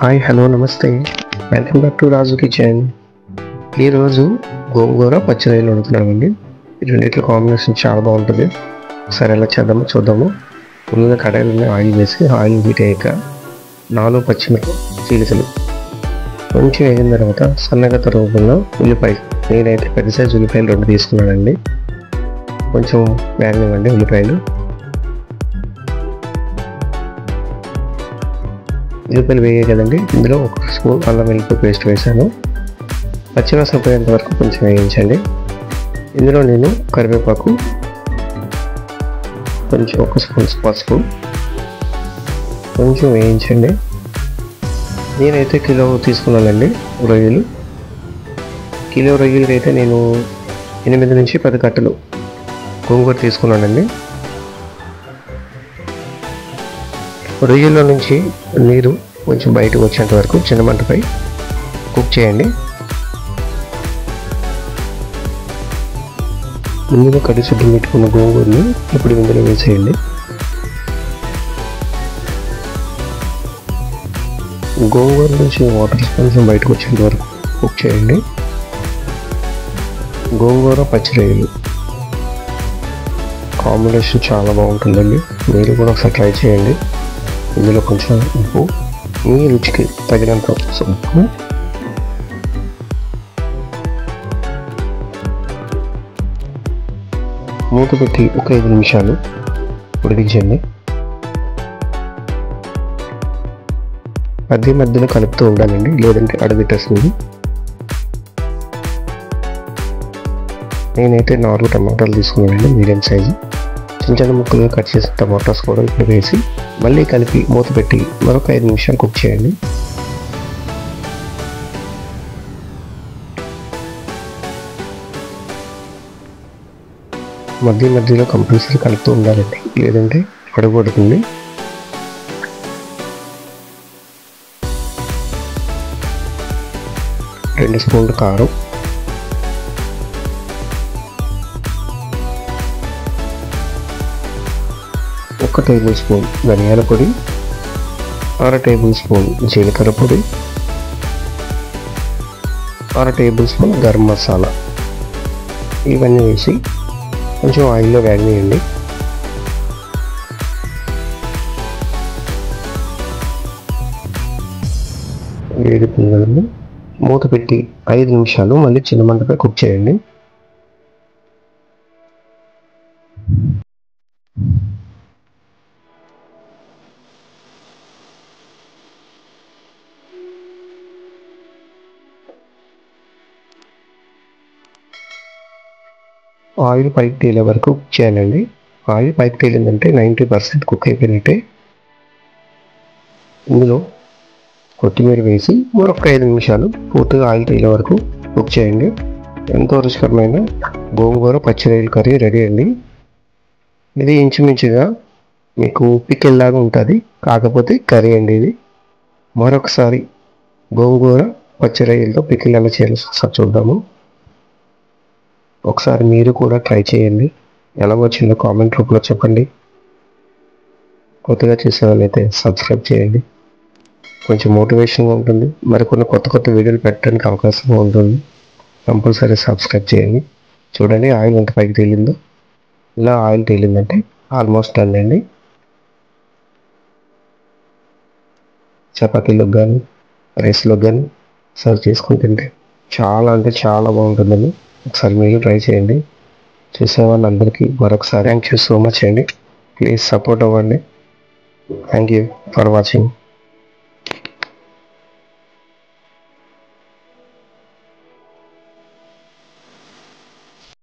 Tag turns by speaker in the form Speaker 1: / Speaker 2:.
Speaker 1: Hi hello నమస్తే welcome back to Raju kitchen. ఈరోజు గోంగూర పచ్చిరొయ్యలు వండుతున్నామండి. ఈ రెండింటి కాంబినేషన్ చాలా బాగుంటుంది. ఒకసారి ఎలా చేద్దామో చూద్దాము. ముందుగా కడాయిలోనే ఆయిల్ వేసి ఆయిల్ హీట్ అయ్యాక 4 పచ్చిమిరపకాయలు చీలికలు కొంచెం వేగిన తర్వాత సన్నగా తరుగుకున్న ఉల్లిపాయ, నేనైతే పెద్ద సైజు ఉల్లిపాయలు 2 తీసుకున్నానండి. కొంచెం వేగనివ్వండి. ఉల్లిపాయలు వేగే కదండి. ఇందులో 1 స్పూన్ అల్లం వెల్లుల్లి పేస్ట్ వేసాను. పచ్చివాసన పోయేంత వరకు కొంచెం వేయించండి. ఇందులో నేను కరివేపాకు, కొంచెం 1 స్పూన్ పసుపు కొంచెం వేయించండి. నేనైతే కిలో తీసుకున్నానండి రొయ్యలు. కిలో రొయ్యలకి అయితే నేను 8 నుంచి 10 కట్టలు గోంగూర తీసుకున్నానండి. రొయ్యల్లో నుంచి నీరు కొంచెం బయటకు వచ్చేంత వరకు చిన్న మంటపై కుక్ చేయండి. ముందుగా కడిగి శుద్ధం పెట్టుకున్న గోంగూరని ఇప్పుడు ఇందులో వేసేయండి. గోంగూర నుంచి వాటర్ కొంచెం బయటకు వచ్చేంత వరకు కుక్ చేయండి. గోంగూర పచ్చిరొయ్యలు కాంబినేషన్ చాలా బాగుంటుందండి. మీరు కూడా ఒకసారి ట్రై చేయండి. ఇందులో కొంచెం ఉప్పు, మీ రుచికి తగినంత ఉప్పు, మూత పెట్టి ఒక 5 నిమిషాలు ఉడికించండి. మధ్యలో కలుపుతూ ఉండాలండి, లేదంటే అడుగట్టేస్తుంది. నేనైతే 4 టమాటాలు తీసుకున్నానండి, మీడియం సైజు. చిన్న ముక్కలుగా కట్ చేసిన టమాటాస్ కూడా ఇప్పుడు వేసి మళ్ళీ కలిపి మూత పెట్టి మరొక 5 నిమిషాలు కుక్ చేయండి. మధ్యలో కంపల్సరీ కలుపుతూ ఉండాలండి, లేదంటే అడుగొడుతుంది. రెండు స్పూన్లు కారం, 1 టేబుల్ స్పూన్ ధనియాల పొడి, 1/2 టేబుల్ స్పూన్ జీలకర్ర పొడి, 1/2 టేబుల్ స్పూన్ గరం మసాలా ఇవన్నీ వేసి కొంచెం ఆయిల్లో వేగనియండి. వేగుతుంది కదండి, మూత పెట్టి 5 నిమిషాలు మళ్ళీ చిన్న మంటపై కుక్ చేయండి. ఆయిల్ పైకి తేలే వరకు కుక్ చేయాలండి. ఆయిల్ పైకి తేలిందంటే 90% కుక్ అయిపోయినట్టే. ఇందులో కొత్తిమీర వేసి మరొక 5 నిమిషాలు పూర్తిగా ఆయిల్ తేలే వరకు కుక్ చేయండి. ఎంతో రుచికరమైన గోంగూర పచ్చిరొయ్యల కర్రీ రెడీ అండి. ఇది ఇంచుమించుగా మీకు పికిల్ లాగా ఉంటుంది, కాకపోతే కర్రీ అండి ఇది. మరొకసారి గోంగూర పచ్చిరొయ్యలతో పికిల్ ఎలా చేయాలో చూద్దాము. ఒకసారి మీరు కూడా ట్రై చేయండి. ఎలా వచ్చిందో కామెంట్ రూపంలో చెప్పండి. కొత్తగా చేసే వాళ్ళైతే సబ్స్క్రైబ్ చేయండి. కొంచెం మోటివేషన్గా ఉంటుంది. మరికొన్ని కొత్త వీడియోలు పెట్టడానికి అవకాశం ఉంటుంది. కంపల్సరీ సబ్స్క్రైబ్ చేయండి. చూడండి ఆయిల్ ఎంత పైకి తేలిందో. ఇలా ఆయిల్ తేలిందంటే ఆల్మోస్ట్ డన్ అండి. చపాతీలోకి కానీ రైస్లోకి కానీ సర్వ్ చేసుకుని తింటే చాలా అంటే చాలా బాగుంటుందండి. ఒకసారి మీరు ట్రై చేయండి. చూసే వాళ్ళందరికీ మరొకసారి థ్యాంక్ యూ సో మచ్ అండి. ప్లీజ్ సపోర్ట్ అవ్వండి. Thank you for watching.